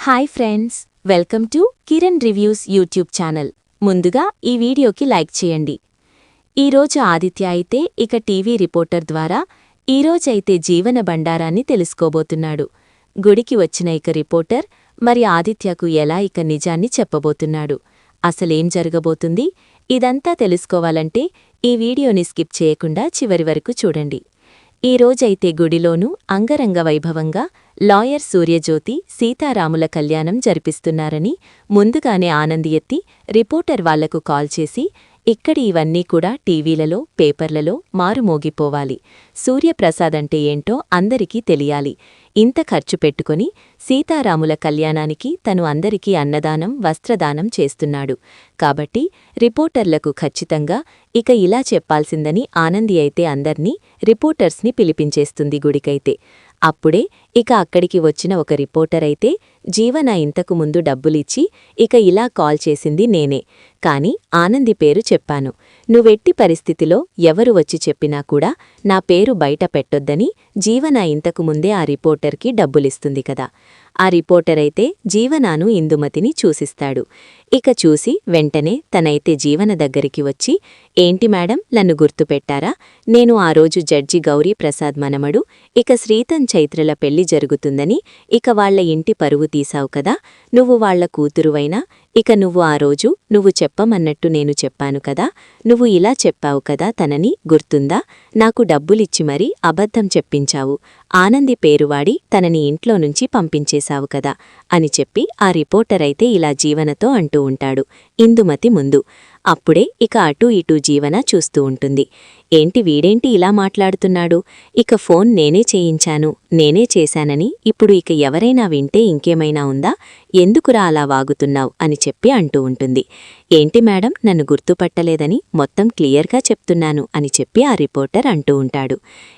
Hi friends, welcome to Kiran reviews YouTube channel. ముందుగా ఈ వీడియోకి లైక్ చేయండి. ఈరోజు ఆదిత్య అయితే ఇక టీవీ రిపోర్టర్ ద్వారా ఈరోజైతే జీవన బండారాన్ని తెలుసుకోబోతున్నాడు. గుడికి వచ్చిన ఇక రిపోర్టర్ మరి ఆదిత్యకు ఎలా ఇక నిజాన్ని చెప్పబోతున్నాడు. అసలేం జరగబోతుంది? ఇదంతా తెలుసుకోవాలంటే ఈ వీడియోని స్కిప్ చేయకుండా చివరి వరకు చూడండి. ఈరోజైతే గుడిలోనూ అంగరంగ వైభవంగా లాయర్ సూర్యజ్యోతి సీతారాముల కళ్యాణం జరిపిస్తున్నారని ముందుగానే ఆనంది ఎత్తి రిపోర్టర్ వాళ్లకు కాల్ చేసి ఇక్కడి ఇవన్నీ కూడా టీవీలలో పేపర్లలో మారుమోగిపోవాలి. సూర్యప్రసాద్ అంటే ఏంటో అందరికీ తెలియాలి. ఇంత ఖర్చు పెట్టుకుని సీతారాముల కళ్యాణానికి తను అందరికీ అన్నదానం వస్త్రదానం చేస్తున్నాడు కాబట్టి రిపోర్టర్లకు ఖచ్చితంగా ఇక ఇలా చెప్పాల్సిందని ఆనంది అయితే అందర్నీ రిపోర్టర్స్ని పిలిపించేస్తుంది గుడికైతే. అప్పుడే ఇక అక్కడికి వచ్చిన ఒక రిపోర్టర్ అయితే జీవన ఇంతకు ముందు డబ్బులిచ్చి ఇక ఇలా కాల్ చేసింది నేనే, కాని ఆనంది పేరు చెప్పాను. నువ్వెట్టి పరిస్థితిలో ఎవరు వచ్చి చెప్పినా కూడా నా పేరు బయట పెట్టొద్దని జీవన ఇంతకు ముందే ఆ రిపోర్టర్కి డబ్బులిస్తుంది కదా. ఆ రిపోర్టర్ అయితే జీవనాను ఇందుమతిని చూసిస్తాడు. ఇక చూసి వెంటనే తనైతే జీవన దగ్గరికి వచ్చి, ఏంటి మేడం, నన్ను గుర్తుపెట్టారా? నేను ఆ రోజు జడ్జి గౌరీ ప్రసాద్ మనమడు ఇక శ్రీతన్ చైత్రల పెళ్లి జరుగుతుందని ఇక వాళ్ల ఇంటి పరువు తీశావు కదా. నువ్వు వాళ్ల కూతురువైనా ఇక నువ్వు ఆ రోజు నువ్వు చెప్పమన్నట్టు నేను చెప్పాను కదా. నువ్వు ఇలా చెప్పావు కదా తనని, గుర్తుందా? నాకు డబ్బులిచ్చి మరీ అబద్ధం చెప్పించావు. ఆనంది పేరువాడి తనని ఇంట్లో నుంచి పంపించేశావు కదా అని చెప్పి ఆ రిపోర్టర్ అయితే ఇలా జీవనతో అంటూ ఉంటాడు ఇందుమతి ముందు. అప్పుడే ఇక అటూ ఇటూ జీవన చూస్తూ ఉంటుంది. ఏంటి వీడేంటి ఇలా మాట్లాడుతున్నాడు? ఇక ఫోన్ నేనే చేయించాను, నేనే చేశానని ఇప్పుడు ఇక ఎవరైనా వింటే ఇంకేమైనా ఉందా? ఎందుకురా అలా వాగుతున్నావ్ అని చెప్పి అంటూ ఉంటుంది. ఏంటి మేడం, నన్ను గుర్తుపట్టలేదని మొత్తం క్లియర్గా చెప్తున్నాను అని చెప్పి ఆ రిపోర్టర్ అంటూ ఉంటాడు.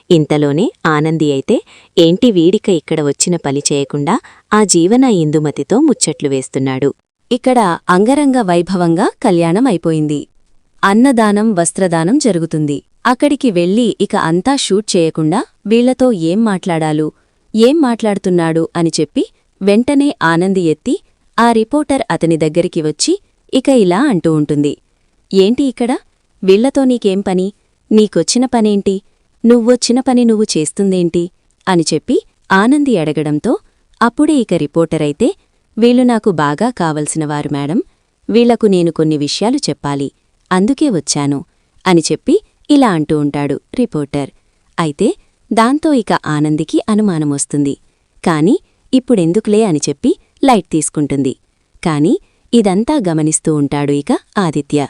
ఇంతలోనే ఆనంది అయితే ఏంటి వీడిక ఇక్కడ వచ్చిన పని చేయకుండా ఆ జీవన ఇందుమతితో ముచ్చట్లు వేస్తున్నాడు. ఇక్కడ అంగరంగ వైభవంగా కళ్యాణం అయిపోయింది. అన్నదానం వస్త్రదానం జరుగుతుంది. అక్కడికి వెళ్ళి ఇక అంతా షూట్ చేయకుండా వీళ్లతో ఏం మాట్లాడుతున్నాడు అని చెప్పి వెంటనే ఆనంది ఎత్తి ఆ రిపోర్టర్ అతని దగ్గరికి వచ్చి ఇక ఇలా అంటూ ఉంటుంది. ఏంటి ఇక్కడ? వీళ్లతో నీకేం పని? నీకొచ్చిన పనేంటి? నువ్వొచ్చిన పని నువ్వు చేస్తుందేంటి అని చెప్పి ఆనంది అడగడంతో అప్పుడే ఇక రిపోర్టరైతే, వీళ్ళు నాకు బాగా కావలసినవారు మేడం, వీళ్లకు నేను కొన్ని విషయాలు చెప్పాలి, అందుకే వచ్చాను అని చెప్పి ఇలా అంటూ ఉంటాడు రిపోర్టర్. అయితే దాంతో ఇక ఆనందికి అనుమానమొస్తుంది. కాని ఇప్పుడెందుకులే అని చెప్పి లైట్ తీసుకుంటుంది. కాని ఇదంతా గమనిస్తూ ఉంటాడు ఇక ఆదిత్య.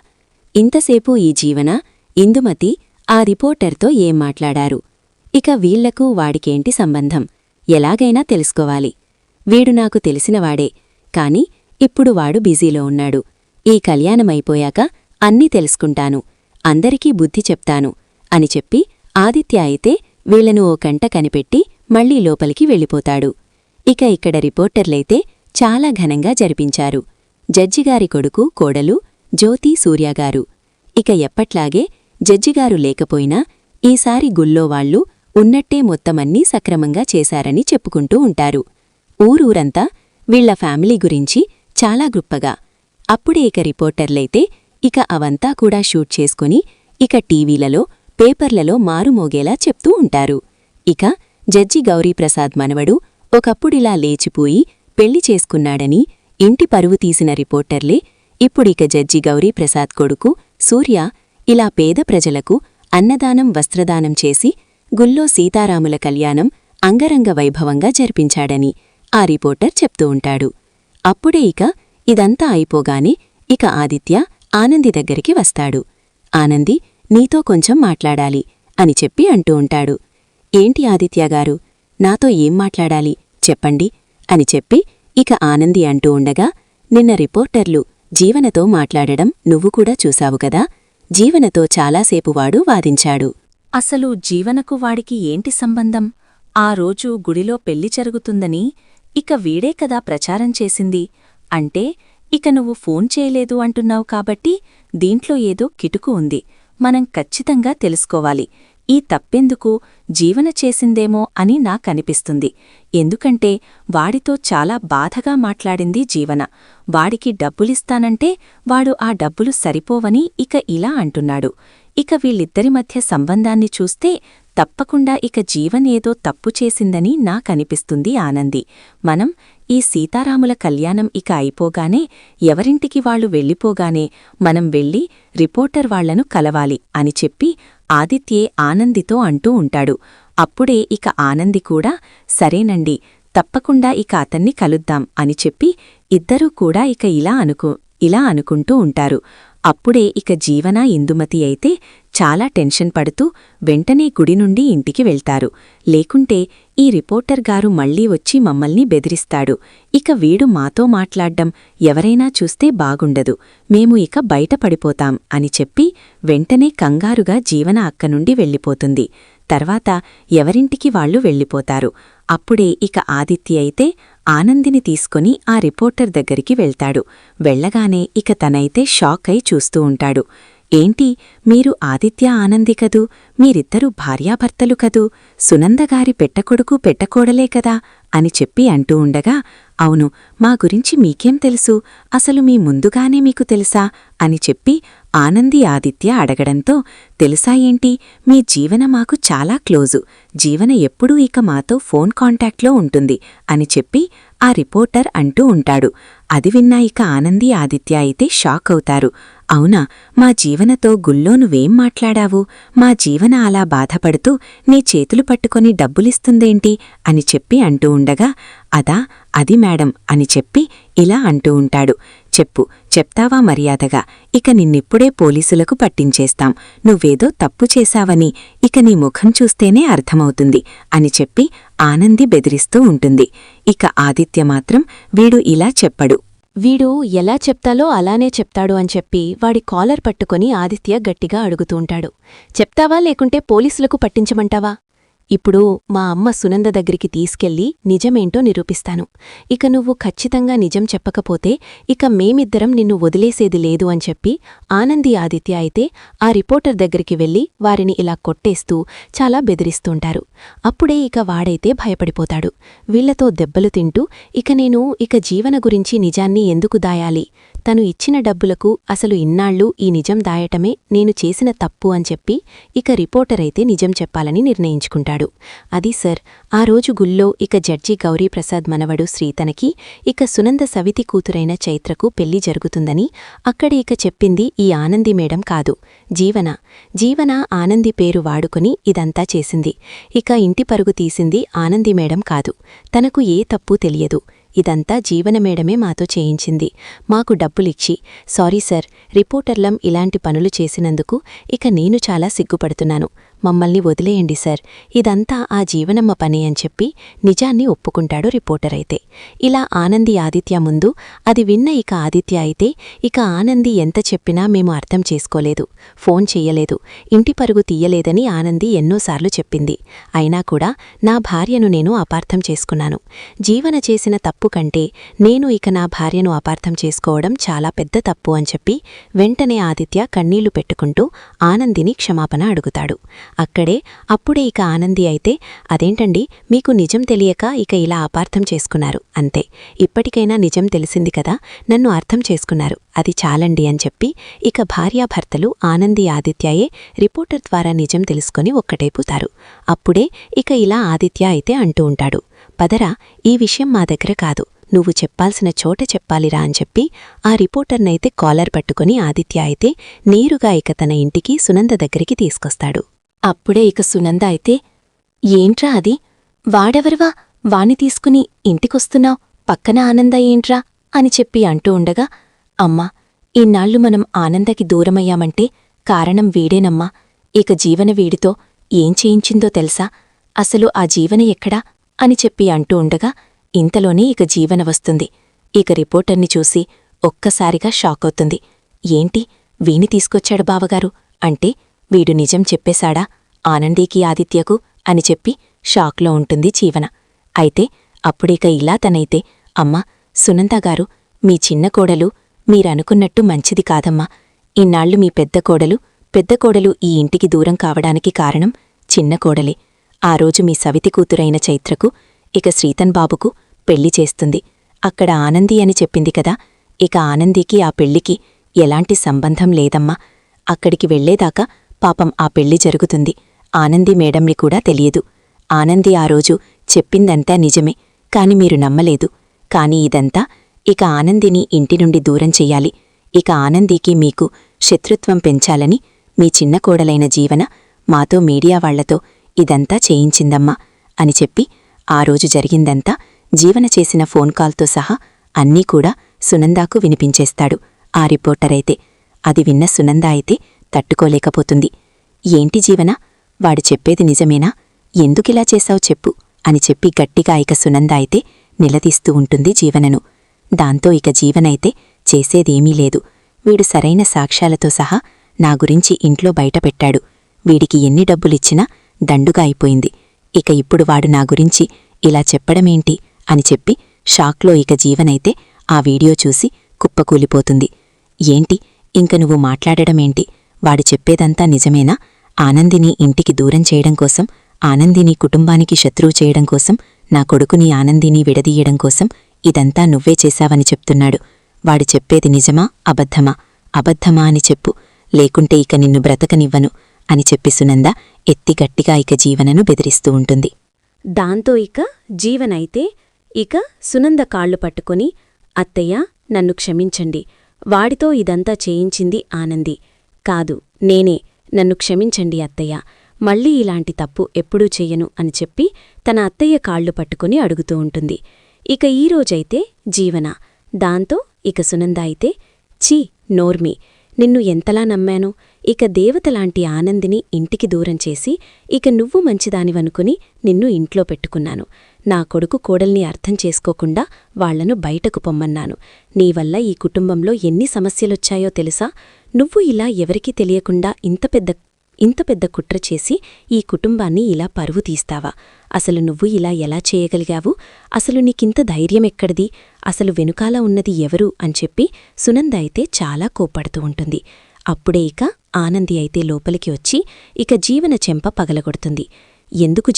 ఇంతసేపు ఈ జీవన ఇందుమతి ఆ రిపోర్టర్తో ఏం మాట్లాడారు? ఇక వీళ్లకు వాడికేంటి సంబంధం? ఎలాగైనా తెలుసుకోవాలి. వీడు నాకు తెలిసినవాడే, కాని ఇప్పుడు వాడు బిజీలో ఉన్నాడు. ఈ కళ్యాణమైపోయాక అన్నీ తెలుసుకుంటాను, అందరికీ బుద్ధి చెప్తాను అని చెప్పి ఆదిత్య అయితే వీళ్లను ఓ కంట కనిపెట్టి మళ్లీ లోపలికి వెళ్ళిపోతాడు. ఇక ఇక్కడ రిపోర్టర్లైతే చాలా ఘనంగా జరిపించారు. జడ్జిగారి కొడుకు కోడలు జ్యోతి సూర్యగారు. ఇక ఎప్పట్లాగే జడ్జిగారు లేకపోయినా ఈసారి గుళ్ళో వాళ్లు ఉన్నట్టే మొత్తమన్నీ సక్రమంగా చేశారని చెప్పుకుంటూ ఉంటారు. ఊరూరంతా వీళ్ల ఫ్యామిలీ గురించి చాలా గొప్పగా. అప్పుడే ఇక రిపోర్టర్లైతే ఇక అవంతా కూడా షూట్ చేసుకుని ఇక టీవీలలో పేపర్లలో మారుమోగేలా చెప్తూ ఉంటారు. ఇక జడ్జి గౌరీప్రసాద్ మనవడు ఒకప్పుడిలా లేచిపోయి పెళ్లి చేసుకున్నాడని ఇంటి పరువు తీసిన రిపోర్టర్లే ఇప్పుడిక జడ్జి గౌరీప్రసాద్ కొడుకు సూర్య ఇలా పేద ప్రజలకు అన్నదానం వస్త్రదానం చేసి గుళ్ళో సీతారాముల కళ్యాణం అంగరంగ వైభవంగా జరిపించాడని ఆ రిపోర్టర్ చెప్తూ ఉంటాడు. అప్పుడే ఇక ఇదంతా అయిపోగానే ఇక ఆదిత్య ఆనంది దగ్గరికి వస్తాడు. ఆనంది, నీతో కొంచెం మాట్లాడాలి అని చెప్పి అంటూ ఉంటాడు. ఏంటి ఆదిత్యగారు, నాతో ఏం మాట్లాడాలి చెప్పండి అని చెప్పి ఇక ఆనంది అంటూ ఉండగా, నిన్న రిపోర్టర్లు జీవనతో మాట్లాడడం నువ్వు కూడా చూశావు కదా. జీవనతో చాలాసేపు వాడు వాదించాడు. అసలు జీవనకు వాడికి ఏంటి సంబంధం? ఆ రోజు గుడిలో పెళ్లి జరుగుతుందని ఇక వీడే కదా ప్రచారం చేసింది. అంటే ఇక నువ్వు ఫోన్ చేయలేదు అంటున్నావు కాబట్టి దీంట్లో ఏదో కిటుకు ఉంది. మనం ఖచ్చితంగా తెలుసుకోవాలి. ఈ తప్పెందుకు జీవన చేసిందేమో అని నాకనిపిస్తుంది. ఎందుకంటే వాడితో చాలా బాధగా మాట్లాడింది జీవన. వాడికి డబ్బులిస్తానంటే వాడు ఆ డబ్బులు సరిపోవని ఇక ఇలా అంటున్నాడు. ఇక వీళ్ళిద్దరి మధ్య సంబంధాన్ని చూస్తే తప్పకుండా ఇక జీవన్ ఏదో తప్పు చేసిందని నాకనిపిస్తుంది ఆనంది. మనం ఈ సీతారాముల కళ్యాణం ఇక అయిపోగానే ఎవరింటికి వాళ్లు వెళ్ళిపోగానే మనం వెళ్ళి రిపోర్టర్ వాళ్లను కలవాలి అని చెప్పి ఆదిత్యే ఆనందితో అంటూ ఉంటాడు. అప్పుడే ఇక ఆనంది కూడా సరేనండి, తప్పకుండా ఇక అతన్ని కలుద్దాం అని చెప్పి ఇద్దరూ కూడా ఇక ఇలా అనుకుంటూ ఉంటారు. అప్పుడే ఇక జీవన ఇందుమతి అయితే చాలా టెన్షన్ పడుతూ వెంటనే గుడి నుండి ఇంటికి వెళ్తారు. లేకుంటే ఈ రిపోర్టర్ గారు మళ్లీ వచ్చి మమ్మల్ని బెదిరిస్తాడు. ఇక వీడు మాతో మాట్లాడ్డం ఎవరైనా చూస్తే బాగుండదు, మేము ఇక బయటపడిపోతాం అని చెప్పి వెంటనే కంగారుగా జీవన అక్కనుండి వెళ్ళిపోతుంది. తర్వాత ఎవరింటికి వాళ్లు వెళ్ళిపోతారు. అప్పుడే ఇక ఆదిత్య అయితే ఆనందిని తీసుకొని ఆ రిపోర్టర్ దగ్గరికి వెళ్తాడు. వెళ్లగానే ఇక తనైతే షాక్ అయి చూస్తూ ఉంటాడు. ఏంటి, మీరు ఆదిత్య ఆనంది కదూ, మీరిద్దరూ భార్యాభర్తలు కదూ, సునందగారి పెట్టకొడుకు పెట్టకోడలే కదా అని చెప్పి అంటూ ఉండగా, అవును, మా గురించి మీకేం తెలుసు, అసలు మీ ముందుగానే మీకు తెలుసా అని చెప్పి ఆనంది ఆదిత్య అడగడంతో, తెలుసా ఏంటి, మీ జీవన మాకు చాలా క్లోజు, జీవన ఎప్పుడూ ఇక మాతో ఫోన్ కాంటాక్ట్లో ఉంటుంది అని చెప్పి ఆ రిపోర్టర్ అంటూ ఉంటాడు. అది విన్నా ఇక ఆనంది ఆదిత్య అయితే షాక్ అవుతారు. అవునా, మా జీవనతో గుళ్ళో నువ్వేం మాట్లాడావు, మా జీవన అలా బాధపడుతూ నీ చేతులు పట్టుకొని డబ్బులిస్తుందేంటి అని చెప్పి అంటూ ఉండగా, అది మేడం అని చెప్పి ఇలా అంటూ ఉంటాడు. చెప్తావా మర్యాదగా, ఇక నిన్నిప్పుడే పోలీసులకు పట్టించేస్తాం, నువ్వేదో తప్పు చేశావని ఇక నీ ముఖం చూస్తేనే అర్థమవుతుంది అని చెప్పి ఆనంది బెదిరిస్తూ ఉంటుంది. ఇక ఆదిత్య మాత్రం వీడు ఇలా చెప్పడు, వీడు ఎలా చెప్తాలో అలానే చెప్తాడు అని చెప్పి వాడి కాలర్ పట్టుకొని ఆదిత్య గట్టిగా అడుగుతూంటాడు. చెప్తావా లేకుంటే పోలీసులకు పట్టించమంటావా? ఇప్పుడు మా అమ్మ సునంద దగ్గరికి తీసుకెళ్లి నిజమేంటో నిరూపిస్తాను. ఇక నువ్వు ఖచ్చితంగా నిజం చెప్పకపోతే ఇక మేమిద్దరం నిన్ను వదిలేసేది లేదు అని చెప్పి ఆనంది ఆదిత్య అయితే ఆ రిపోర్టర్ దగ్గరికి వెళ్లి వారిని ఇలా కొట్టేస్తూ చాలా బెదిరిస్తుంటారు. అప్పుడే ఇక వాడైతే భయపడిపోతాడు. వీళ్లతో దెబ్బలు తింటూ ఇక జీవన గురించి నిజాన్ని ఎందుకు దాయాలి, తను ఇచ్చిన డబ్బులకు అసలు ఇన్నాళ్ళు ఈ నిజం దాయటమే నేను చేసిన తప్పు అని చెప్పి ఇక రిపోర్టర్ అయితే నిజం చెప్పాలని నిర్ణయించుకుంటాడు. అది సార్, ఆ రోజు గుళ్ళో ఇక జడ్జి గౌరీప్రసాద్ మనవడు శ్రీతనకి ఇక సునంద సవితి కూతురైన చైత్రకు పెళ్లి జరుగుతుందని అక్కడ ఇక చెప్పింది ఈ ఆనంది మేడం కాదు, జీవన ఆనంది పేరు వాడుకొని ఇదంతా చేసింది. ఇక ఇంటి పరుగు తీసింది ఆనంది మేడం కాదు, తనకు ఏ తప్పు తెలియదు. ఇదంతా జీవన మేడమే మాతో చేయించింది. మాకు డబ్బులిచ్చి సారీ సార్, రిపోర్టర్లం ఇలాంటి పనులు చేసినందుకు ఇక నేను చాలా సిగ్గుపడుతున్నాను, మమ్మల్ని వదిలేయండి సార్, ఇదంతా ఆ జీవనమ్మ పని అని చెప్పి నిజాన్ని ఒప్పుకుంటాడు రిపోర్టర్ అయితే. ఇలా ఆనంది ఆదిత్య ముందు అది విన్న ఇక ఆదిత్య అయితే ఇక ఆనంది ఎంత చెప్పినా మేము అర్థం చేసుకోలేదు, ఫోన్ చెయ్యలేదు, ఇంటి పరుగు తీయలేదని ఆనంది ఎన్నోసార్లు చెప్పింది. అయినా కూడా నా భార్యను నేను అపార్థం చేసుకున్నాను. జీవన చేసిన తప్పు కంటే నేను ఇక నా భార్యను అపార్థం చేసుకోవడం చాలా పెద్ద తప్పు అని చెప్పి వెంటనే ఆదిత్య కన్నీళ్లు పెట్టుకుంటూ ఆనందిని క్షమాపణ అడుగుతాడు. అప్పుడే ఇక ఆనంది అయితే అదేంటండి, మీకు నిజం తెలియక ఇక ఇలా అపార్థం చేసుకున్నారు అంతే, ఇప్పటికైనా నిజం తెలిసింది కదా, నన్ను అర్థం చేసుకున్నారు, అది చాలండి అని చెప్పి ఇక భార్యాభర్తలు ఆనంది ఆదిత్యయే రిపోర్టర్ ద్వారా నిజం తెలుసుకొని ఒక్కటైపోతారు. అప్పుడే ఇక ఇలా ఆదిత్య అయితే అంటూ ఉంటాడు, పదరా, ఈ విషయం మా దగ్గర కాదు, నువ్వు చెప్పాల్సిన చోట చెప్పాలిరా అని చెప్పి ఆ రిపోర్టర్నైతే కాలర్ పట్టుకుని ఆదిత్య అయితే నేరుగా ఇక తన ఇంటికి సునంద దగ్గరికి తీసుకొస్తాడు. అప్పుడే ఇక సునంద అయితే, ఏంట్రా అది, వాడెవరివా, వాణ్ణి తీసుకుని ఇంటికొస్తున్నావ్, పక్కన ఆనంద ఏంట్రా అని చెప్పి అంటూ ఉండగా, అమ్మా, ఇన్నాళ్లు మనం ఆనందకి దూరమయ్యామంటే కారణం వీడేనమ్మా, ఇక జీవన వీడితో ఏం చేయించిందో తెలుసా, అసలు ఆ జీవన ఎక్కడా అని చెప్పి అంటూ ఉండగా ఇంతలోనే ఇక జీవన వస్తుంది. ఇక రిపోర్టర్ని చూసి ఒక్కసారిగా షాకవుతుంది. ఏంటి, వీణి తీసుకొచ్చాడు బావగారు అంటే వీడు నిజం చెప్పేశాడా ఆనందీకి ఆదిత్యకు అని చెప్పి షాక్లో ఉంటుంది జీవన. అయితే అప్పుడిక ఇలా తనైతే, అమ్మా సునందగారు, మీ చిన్న కోడలు మీరనుకున్నట్టు మంచిది కాదమ్మా, ఇన్నాళ్లు మీ పెద్ద కోడలు ఈ ఇంటికి దూరం కావడానికి కారణం చిన్న కోడలే. ఆ రోజు మీ సవితి కూతురైన చైత్రకు ఇక శ్రీతన్ బాబుకు పెళ్లి చేస్తుంది. అక్కడ ఆనంది అని చెప్పింది కదా, ఇక ఆనందికి ఆ పెళ్లికి ఎలాంటి సంబంధం లేదమ్మా. అక్కడికి వెళ్లేదాకా పాపం ఆ పెళ్లి జరుగుతుంది. ఆనంది మేడంని కూడా తెలియదు. ఆనంది ఆ రోజు చెప్పిందంతా నిజమే, కాని మీరు నమ్మలేదు. కాని ఇదంతా ఇక ఆనందిని ఇంటి నుండి దూరం చెయ్యాలి, ఇక ఆనందికి మీకు శత్రుత్వం పెంచాలని మీ చిన్న కోడలైన జీవన మాతో మీడియా వాళ్లతో ఇదంతా చేయించిందమ్మా అని చెప్పి ఆ రోజు జరిగిందంతా జీవన చేసిన ఫోన్ కాల్తో సహా అన్నీ కూడా సునందాకు వినిపించేస్తాడు ఆ రిపోర్టరైతే. అది విన్న సునంద అయితే తట్టుకోలేకపోతుంది. ఏంటి జీవన, వాడు చెప్పేది నిజమేనా? ఎందుకిలా చేశావు చెప్పు అని చెప్పి గట్టిగా ఇక సునంద అయితే నిలదీస్తూ ఉంటుంది జీవనను. దాంతో ఇక జీవనైతే చేసేదేమీ లేదు. వీడు సరైన సాక్ష్యాలతో సహా నా గురించి ఇంట్లో బయటపెట్టాడు. వీడికి ఎన్ని డబ్బులిచ్చినా దండుగా అయిపోయింది. ఇక ఇప్పుడు వాడు నా గురించి ఇలా చెప్పడమేంటి అని చెప్పి షాక్లో ఇక జీవనైతే ఆ వీడియో చూసి కుప్పకూలిపోతుంది. ఏంటి ఇంక నువ్వు మాట్లాడడమేంటి? వాడు చెప్పేదంతా నిజమేనా? ఆనందిని ఇంటికి దూరం చేయడం కోసం, ఆనందిని కుటుంబానికి శత్రువు చేయడం కోసం, నా కొడుకుని ఆనందిని విడదీయడం కోసం ఇదంతా నువ్వే చేశావని చెప్తున్నాడు. వాడు చెప్పేది నిజమా అబద్ధమా? అబద్ధమా అని చెప్పు, లేకుంటే ఇక నిన్ను బ్రతకనివ్వను అని చెప్పి సునంద ఎత్తి గట్టిగా ఇక జీవనను బెదిరిస్తూ ఉంటుంది. దాంతో ఇక జీవనైతే ఇక సునంద కాళ్ళు పట్టుకొని, అత్తయ్య నన్ను క్షమించండి, వాడితో ఇదంతా చేయించింది ఆనంది కాదు, నేనే, నన్ను క్షమించండి అత్తయ్య, మళ్ళీ ఇలాంటి తప్పు ఎప్పుడూ చెయ్యను అని చెప్పి తన అత్తయ్య కాళ్ళు పట్టుకుని అడుగుతూ ఉంటుంది. ఇక ఈరోజైతే జీవన. దాంతో ఇక సునంద అయితే, ఛీ నోర్మి, నిన్ను ఎంతలా నమ్మాను, ఇక దేవతలాంటి ఆనందిని ఇంటికి దూరం చేసి ఇక నువ్వు మంచిదానివనుకుని నిన్ను ఇంట్లో పెట్టుకున్నాను. నా కొడుకు కోడల్ని అర్థం చేసుకోకుండా వాళ్లను బయటకు పొమ్మన్నాను. నీవల్ల ఈ కుటుంబంలో ఎన్ని సమస్యలొచ్చాయో తెలుసా? నువ్వు ఇలా ఎవరికీ తెలియకుండా ఇంత పెద్ద కుట్ర చేసి ఈ కుటుంబాన్ని ఇలా పరువు తీస్తావా? అసలు నువ్వు ఇలా ఎలా చేయగలిగావు? అసలు నీకింత ధైర్యమెక్కడిది? అసలు వెనుకాల ఉన్నది ఎవరు అని చెప్పి సునంద అయితే చాలా కోప్పడుతూ ఉంటుంది. అప్పుడే ఇక ఆనంది అయితే లోపలికి వచ్చి ఇక జీవన చెంప పగలగొడుతుంది. ఎందుకు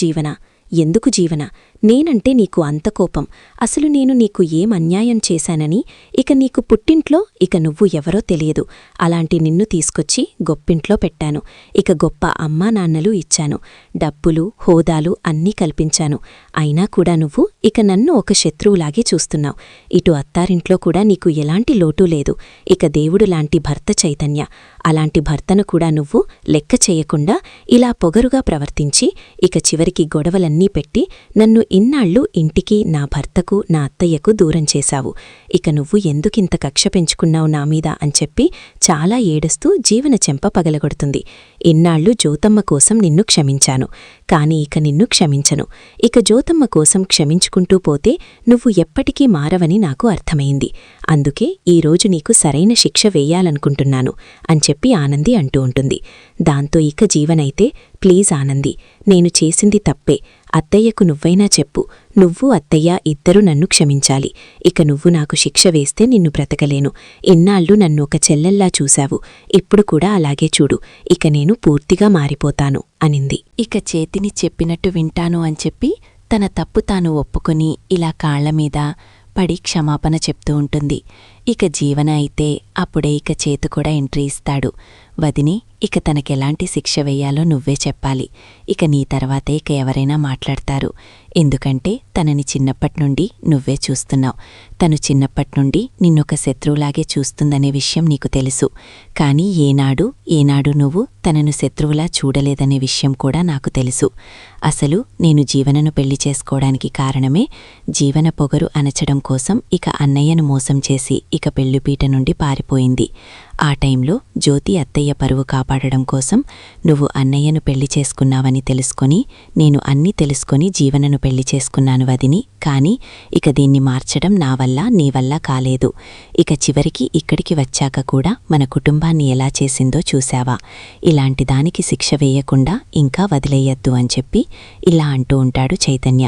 జీవన, నేనంటే నీకు అంత కోపం? అసలు నేను నీకు ఏం అన్యాయం చేశానని? ఇక నీకు పుట్టింట్లో ఇక నువ్వు ఎవరో తెలియదు. అలాంటి నిన్ను తీసుకొచ్చి గొప్పింట్లో పెట్టాను. ఇక గొప్ప అమ్మా నాన్నలు ఇచ్చాను, డబ్బులు హోదాలు అన్నీ కల్పించాను. అయినా కూడా నువ్వు ఇక నన్ను ఒక శత్రువులాగే చూస్తున్నావు. ఇటు అత్తారింట్లో కూడా నీకు ఎలాంటి లోటూ లేదు. ఇక దేవుడులాంటి భర్త చైతన్య, అలాంటి భర్తను కూడా నువ్వు లెక్క చేయకుండా ఇలా పొగరుగా ప్రవర్తించి ఇక చివరికి గొడవలన్నీ పెట్టి నన్ను ఇన్నాళ్ళు ఇంటికి, నా భర్తకు, నా అత్తయ్యకు దూరం చేశావు. ఇక నువ్వు ఎందుకింత కక్ష పెంచుకున్నావు నా మీద అని చెప్పి చాలా ఏడుస్తూ జీవన చెంప పగలగొడుతుంది. ఇన్నాళ్ళు జ్యోతమ్మ కోసం నిన్ను క్షమించాను, కాని ఇక నిన్ను క్షమించను. ఇక జ్యోతమ్మ కోసం క్షమించుకుంటూ పోతే నువ్వు ఎప్పటికీ మారవని నాకు అర్థమైంది. అందుకే ఈరోజు నీకు సరైన శిక్ష వెయ్యాలనుకుంటున్నాను అని చెప్పి ఆనంది అంటూ ఉంటుంది. దాంతో ఇక జీవనైతే, ప్లీజ్ ఆనంది, నేను చేసింది తప్పే, అత్తయ్యకు నువ్వైనా చెప్పు, నువ్వు అత్తయ్య ఇద్దరూ నన్ను క్షమించాలి. ఇక నువ్వు నాకు శిక్ష వేస్తే నిన్ను బ్రతకలేను. ఇన్నాళ్ళు నన్ను ఒక చెల్లెల్లా చూశావు, ఇప్పుడు కూడా అలాగే చూడు. ఇక నేను పూర్తిగా మారిపోతాను అనింది. ఇక చేతిని చెప్పినట్టు వింటాను అని చెప్పి తన తప్పు తాను ఒప్పుకొని ఇలా కాళ్లమీద పడి క్షమాపణ చెప్తూ ఉంటుంది. ఇక జీవన అయితే అప్పుడే ఇక చేతు కూడా ఎంట్రీ ఇస్తాడు. వదిని, ఇక తనకెలాంటి శిక్ష వెయ్యాలో నువ్వే చెప్పాలి. ఇక నీ తర్వాతే ఇక ఎవరైనా మాట్లాడతారు. ఎందుకంటే తనని చిన్నప్పట్నుండి నువ్వే చూస్తున్నావు. తను చిన్నప్పట్నుండి నిన్నొక శత్రువులాగే చూస్తుందనే విషయం నీకు తెలుసు. కాని ఏనాడు నువ్వు తనను శత్రువులా చూడలేదనే విషయం కూడా నాకు తెలుసు. అసలు నేను జీవనను పెళ్లి చేసుకోవడానికి కారణమే జీవన పొగరు అణచడం కోసం ఇక అన్నయ్యను మోసం చేసి ఇక పెళ్లిపీట నుండి పారిపోయింది. ఆ టైంలో జ్యోతి అత్తయ్య పరువు కాపాడడం కోసం నువ్వు అన్నయ్యను పెళ్లి చేసుకున్నావని తెలుసుకొని నేను అన్నీ తెలుసుకొని జీవనను పెళ్లి చేసుకున్నాను వదిని. కాని ఇక దీన్ని మార్చడం నా వల్ల నీ వల్ల కాలేదు. ఇక చివరికి ఇక్కడికి వచ్చాక కూడా మన కుటుంబాన్ని ఎలా చేసిందో చూశావా? ఇలాంటి దానికి శిక్ష వేయకుండా ఇంకా వదిలేయద్దు అని చెప్పి ఇలా అంటూ ఉంటాడు చైతన్య.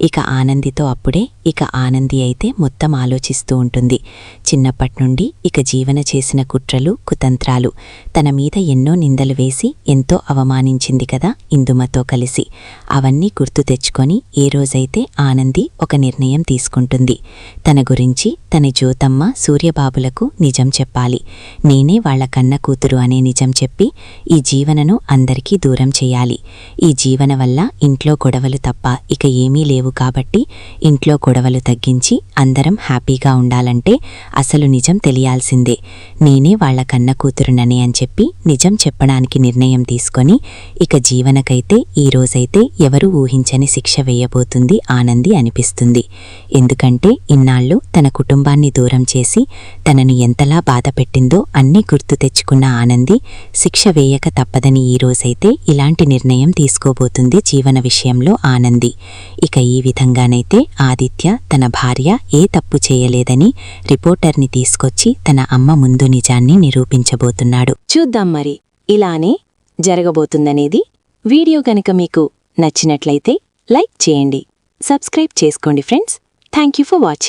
ఇక ఆనందితో అప్పుడే ఇక ఆనంది అయితే మొత్తం ఆలోచిస్తూ ఉంటుంది. చిన్నప్పట్నుండి ఇక జీవన చేసిన కుట్రలు కుతంత్రాలు, తన మీద ఎన్నో నిందలు వేసి ఎంతో అవమానించింది కదా ఇందుమతో కలిసి. అవన్నీ గుర్తు తెచ్చుకొని ఏ రోజైతే ఆనంది ఒక నిర్ణయం తీసుకుంటుంది. తన గురించి తన జ్యోతమ్మ సూర్యబాబులకు నిజం చెప్పాలి, నేనే వాళ్ల కన్న కూతురు అనే నిజం చెప్పి ఈ జీవనను అందరికీ దూరం చెయ్యాలి. ఈ జీవన వల్ల ఇంట్లో గొడవలు తప్ప ఇక ఏమీ లేవు కాబట్టి ఇంట్లో గొడవలు తగ్గించి అందరం హ్యాపీగా ఉండాలంటే అసలు నిజం తెలియాల్సిందే, నేనే వాళ్ల కన్న కూతురుననే అని చెప్పి నిజం చెప్పడానికి నిర్ణయం తీసుకొని ఇక జీవనకైతే ఈ రోజైతే ఎవరూ ఊహించని శిక్ష వేయబోతుంది ఆనంది అనిపిస్తుంది. ఎందుకంటే ఇన్నాళ్ళు తన కుటుంబాన్ని దూరం చేసి తనను ఎంతలా బాధపెట్టిందో అన్నీ గుర్తు తెచ్చుకున్న ఆనంది శిక్ష వేయక తప్పదని ఈ రోజైతే ఇలాంటి నిర్ణయం తీసుకోబోతుంది జీవన విషయంలో ఆనంది. ఇక ఈ విధంగానైతే ఆదిత్య తన భార్య ఏ తప్పు చేయలేదని రిపోర్టర్ని తీసుకొచ్చి తన అమ్మ ముందు నిజాన్ని నిరూపించబోతున్నాడు. చూద్దాం మరి ఇలానే జరగబోతుందనేది. వీడియో గనుక మీకు నచ్చినట్లయితే లైక్ చేయండి, సబ్స్క్రైబ్ చేసుకోండి friends. Thank you for watching.